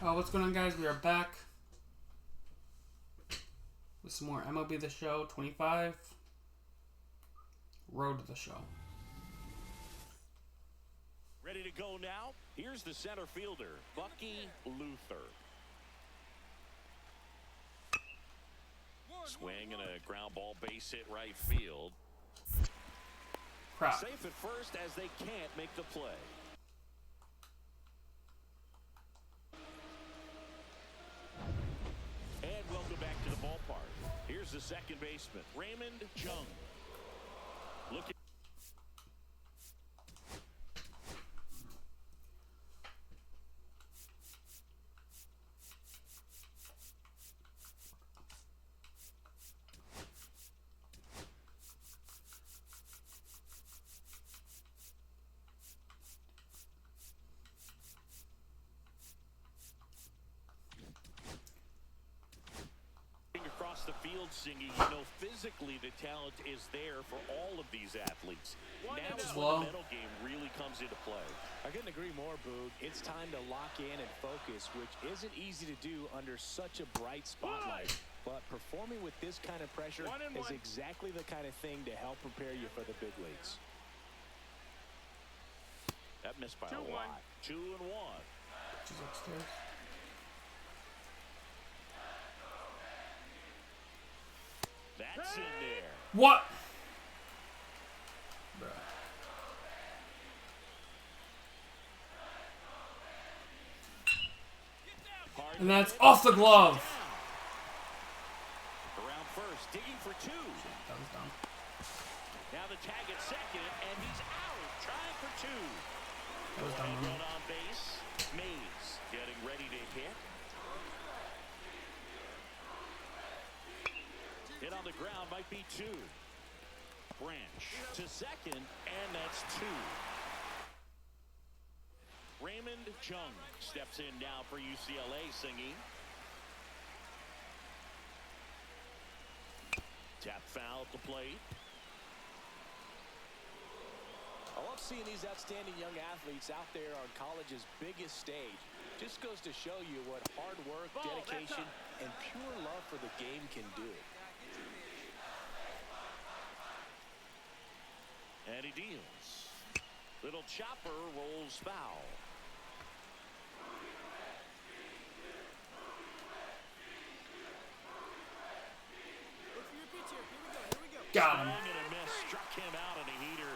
What's going on, guys? We are back with some more MLB The Show 25. Road to the Show. Ready to go now? Here's the center fielder, Bucky Luther. Swing and a ground ball base hit right field. Crap. Safe at first as they can't make the play. And welcome back to the ballpark. Here's the second baseman, Raymond Chung. Looking. Across the field, Singy, you know physically the talent is there for all of these athletes. Now is when the mental game really comes into play. I couldn't agree more, Boog. It's time to lock in and focus, which isn't easy to do under such a bright spotlight. But performing with this kind of pressure is exactly the kind of thing to help prepare you for the big leagues. That missed by a lot. 2-1. She's upstairs. That's in there. What? Bruh. And that's off the glove. Around first, digging for two. That was dumb. Now the tag at second, and he's out, trying for two. That was dumb. Run on base. Mays getting ready to hit. Hit on the ground might be two. Branch to second, and that's two. Raymond Chung steps in now for UCLA, Singy. Tap foul at the plate. I love seeing these outstanding young athletes out there on college's biggest stage. Just goes to show you what hard work, dedication, and pure love for the game can do. And he deals. Little chopper rolls foul. Got him. And a miss. Struck him out on a heater.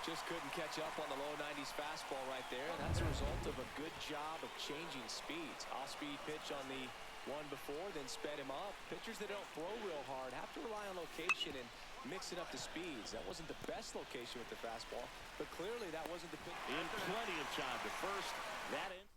Just couldn't catch up on the low 90s fastball right there. And that's a result of a good job of changing speeds. Off-speed pitch on the one before, then sped him up. Pitchers that don't throw real hard have to rely on location and mix it up to speeds. That wasn't the best location with the fastball, but clearly that wasn't the pitch. In plenty of time to first. That ends.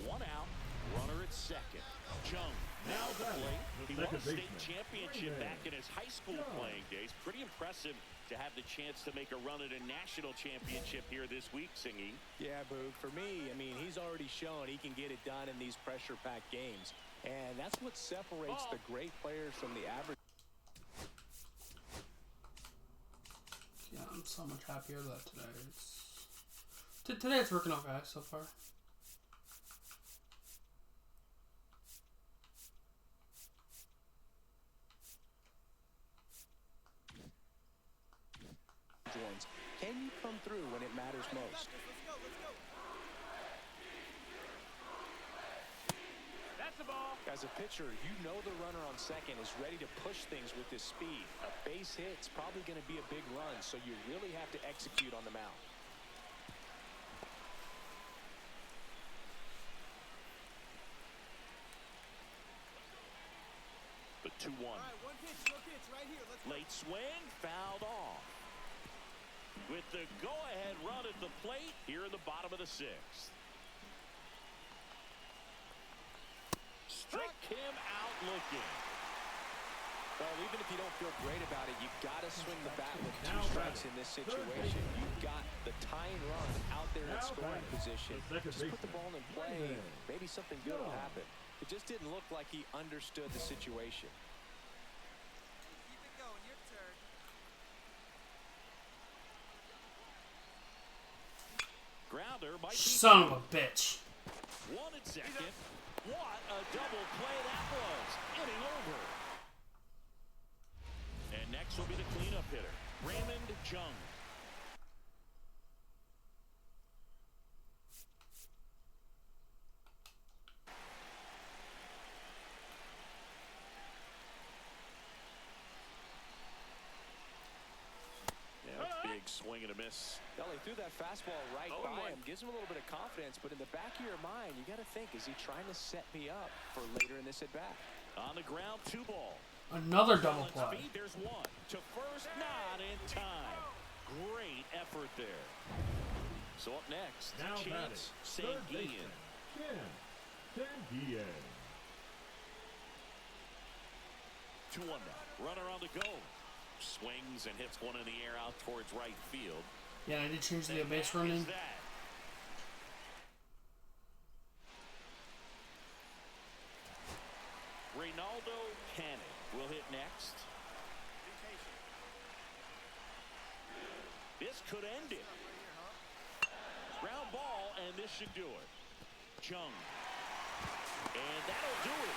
One out. Runner at second. Chung now the plate. He won a state championship back in his high school playing days. Pretty impressive to have the chance to make a run at a national championship here this week, Singy. Yeah, Boog. For me, I mean, he's already shown he can get it done in these pressure-packed games. And that's what separates the great players from the average. Yeah, I'm so much happier that today it's working out, guys, so far. Can you come through when it matters most? That's the ball. As a pitcher, you know the runner on second is ready to push things with his speed. A base hit's probably going to be a big run, so you really have to execute on the mound. The 2-1. One pitch right here. Late swing, fouled off. With the go-ahead run at the plate here in the bottom of the sixth. Struck him out looking. Well, even if you don't feel great about it, you've got to swing the bat with two strikes in this situation. You've got the tying run out there in scoring position. Just put the ball in play. Maybe something good will happen. It just didn't look like he understood the situation. Keep it going. Your turn. Grounder might be Son of a bitch. One at second. What a double play that was. Inning over. And next will be the cleanup hitter, Raymond Chung. Big swing and a miss. Well, he threw that fastball right by him. Gives him a little bit of confidence, but in the back of your mind, you got to think, is he trying to set me up for later in this at-bat? On the ground, 2 ball. Another double play. There's one. To first, not in time. Great effort there. So up next, Chance Sanguillen. Sanguillen. 2-1 now. Runner on the go. Swings and hits one in the air out towards right field. Yeah, I did change the base running. Reynaldo Cannon will hit next. This could end it. Ground ball, and this should do it. Chung. And that'll do it.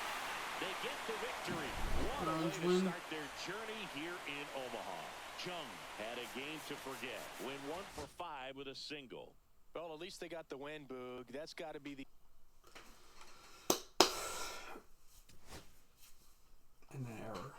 They get the victory. What a way to start their journey here in Omaha. Chung had a game to forget. Win 1 for 5 with a single. Well, at least they got the win, Boog. That's got to be the... An error.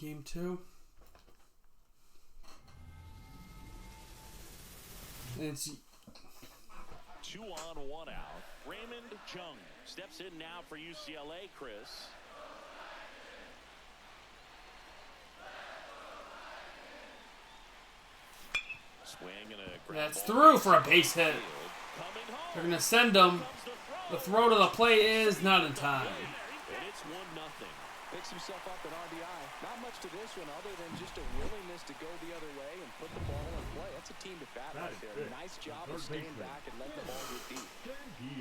Game 2. And it's 2 on, 1 out. Raymond Chung steps in now for UCLA, Chris. Swing and a grab. That's through for a base hit. They're going to send him. The throw to the plate is not in time. And it's 1-0. Picks himself up an RBI. Not much to this one other than just a willingness to go the other way and put the ball in play. That's a team to bat right there. Nice job of staying back and letting the ball get deep.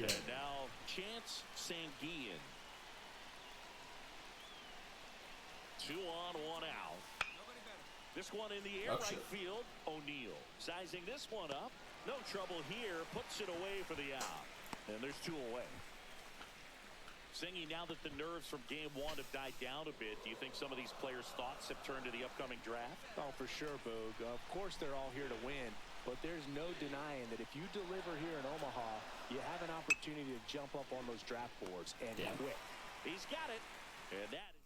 And now Chance Sanguillen. 2 on, 1 out. This one in the air, right field. O'Neill sizing this one up. No trouble here. Puts it away for the out. And there's 2 away. Singy, now that the nerves from game 1 have died down a bit, do you think some of these players' thoughts have turned to the upcoming draft? Oh, for sure, Boog. Of course they're all here to win, but there's no denying that if you deliver here in Omaha, you have an opportunity to jump up on those draft boards and quick. He's got it. And that is...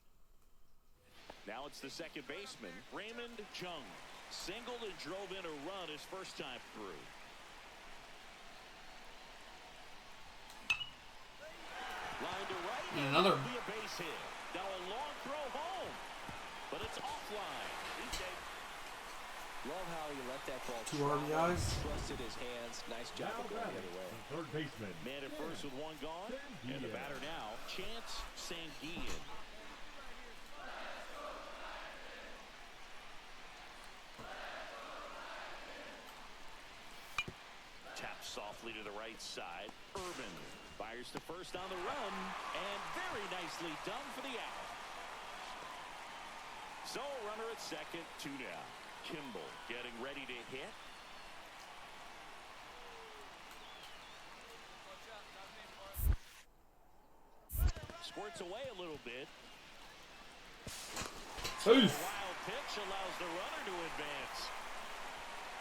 Now it's the second baseman, Raymond Chung. Singled and drove in a run his first time through. Line to right. And another. Be a base hit. Now a long throw home, but it's offline. Love how he let that ball 2 RBIs. Trusted his hands. Nice job of going the other way. Third baseman. Man at first with 1 gone. And the batter now, Chance Sanguillen. Taps softly to the right side. Urban fires to first on the run, and very nicely done for the out. So runner at second, 2 down. Kimball getting ready to hit. Squirts away a little bit. Oof. Wild pitch allows the runner to advance.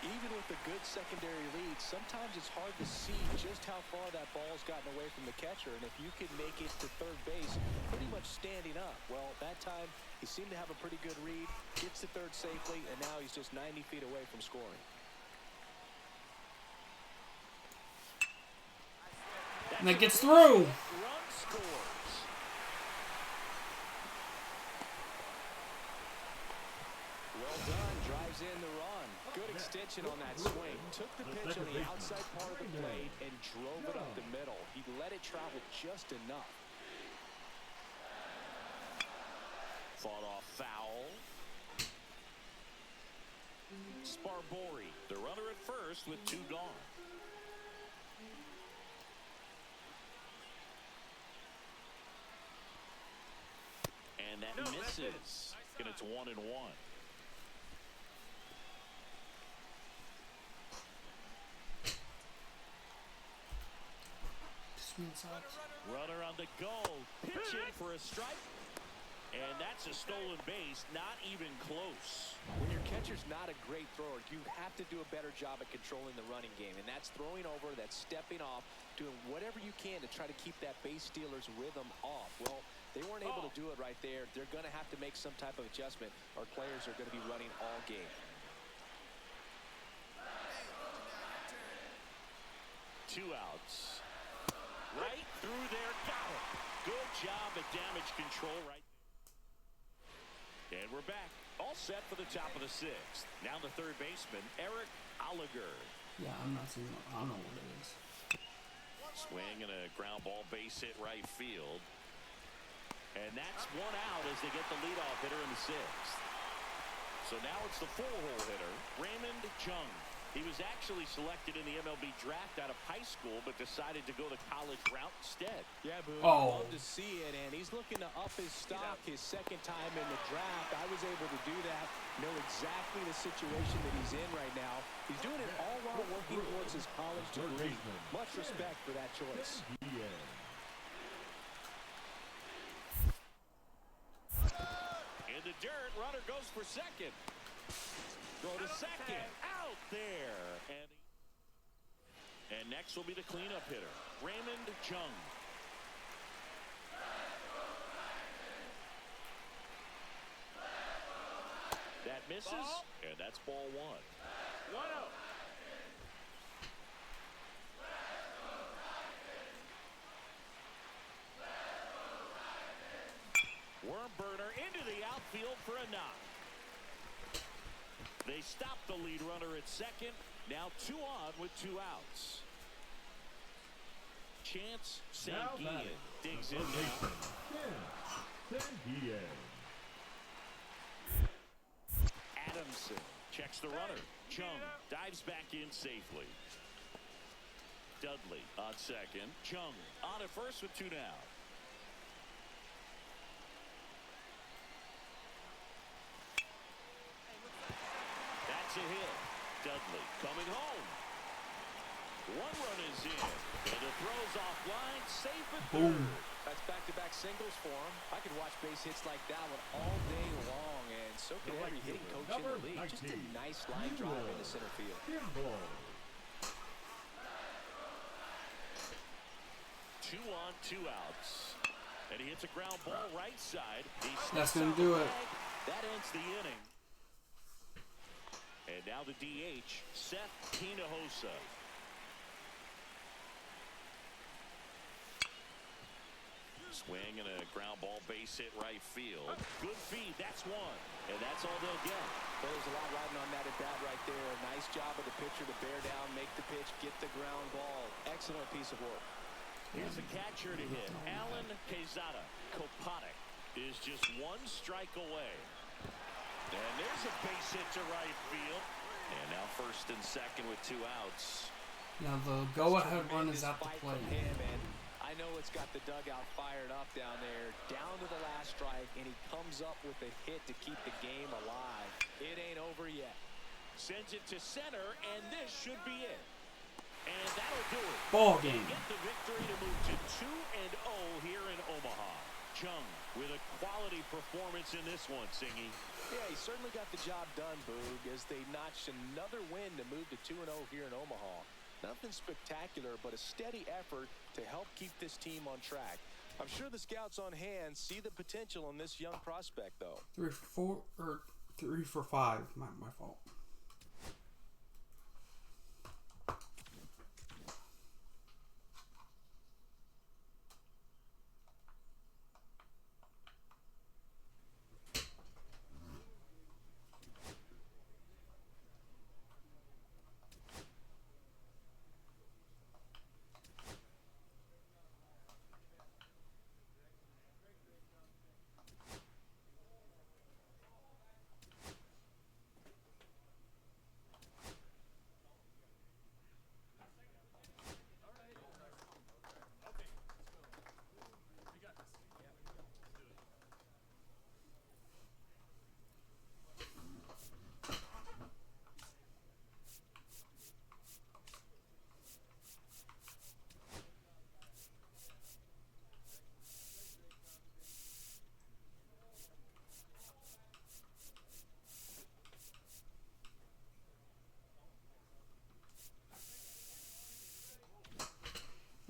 Even with a good secondary lead, sometimes it's hard to see just how far that ball's gotten away from the catcher. And if you can make it to third base pretty much standing up, well, that time he seemed to have a pretty good read, gets to third safely, and now he's just 90 feet away from scoring. And that gets through. Run scores. Well done. Drives in the run. Good extension on that swing. Took the pitch on the outside part of the plate and drove it up the middle. He let it travel just enough. Fought off foul. Sparbori, the runner at first with 2 gone. And that misses. And it's 1-1. Runner on the go. Pitching for a strike. And that's a stolen base. Not even close. When your catcher's not a great thrower, you have to do a better job at controlling the running game. And that's throwing over, that's stepping off, doing whatever you can to try to keep that base stealer's rhythm off. Well, they weren't able to do it right there. They're going to have to make some type of adjustment. Our players are going to be running all game. 2 outs. Right through there. Got it. Good job at damage control right there. And we're back. All set for the top of the 6th. Now the third baseman, Eric Oliger. Yeah, I'm not seeing it. I don't know what it is. Swing and a ground ball base hit right field. And that's 1 out as they get the leadoff hitter in the 6th. So now it's the 4-hole hitter, Raymond Chung. He was actually selected in the MLB draft out of high school, but decided to go the college route instead. Yeah, Boone, Oh. love to see it, and he's looking to up his stock his second time in the draft. I was able to do that, know exactly the situation that he's in right now. He's doing it all while working towards his college degree. Much respect for that choice. In the dirt, runner goes for second. Throw to second. Out there. And next will be the cleanup hitter, Raymond Chung. That misses, and that's ball 1. 1 out. Worm burner into the outfield for a knock. They stop the lead runner at second. Now 2 on with 2 outs. Chance Sanguillen digs in now. Adamson checks the runner. Chung dives back in safely. Dudley on second. Chung on at first with 2 down. That's a hit. Dudley coming home. 1 run is in. And the throw's offline. Safe at third. Boom. That's back-to-back singles for him. I could watch base hits like that one all day long, and so can every hitting coach in the league. Just a nice line drive into center field. 2 on, 2 outs. And he hits a ground ball right side. That's going to do it. That ends the inning. And now the DH, Seth Hinojosa. Swing and a ground ball base hit right field. Good feed, that's 1. And that's all they'll get. Well, there's a lot riding on that at bat right there. A nice job of the pitcher to bear down, make the pitch, get the ground ball. Excellent piece of work. Here's a catcher to hit. Alan Quezada. Koponic is just 1 strike away. And there's a base hit to right field. And now first and second with 2 outs. Now the go-ahead run is at the plate. I know it's got the dugout fired up down there, down to the last strike, and he comes up with a hit to keep the game alive. It ain't over yet. Sends it to center, and this should be it. And that'll do it. Ball game. Get the victory to move to 2-0 here in Omaha. Chung with a quality performance in this one, Singy. Yeah, he certainly got the job done, Boog, as they notched another win to move to 2-0 here in Omaha. Nothing spectacular, but a steady effort to help keep this team on track. I'm sure the scouts on hand see the potential in this young prospect, though. 3 for 5. My fault.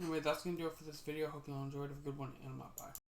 Anyway, that's going to do it for this video. Hope you all enjoyed. Have a good one, and bye.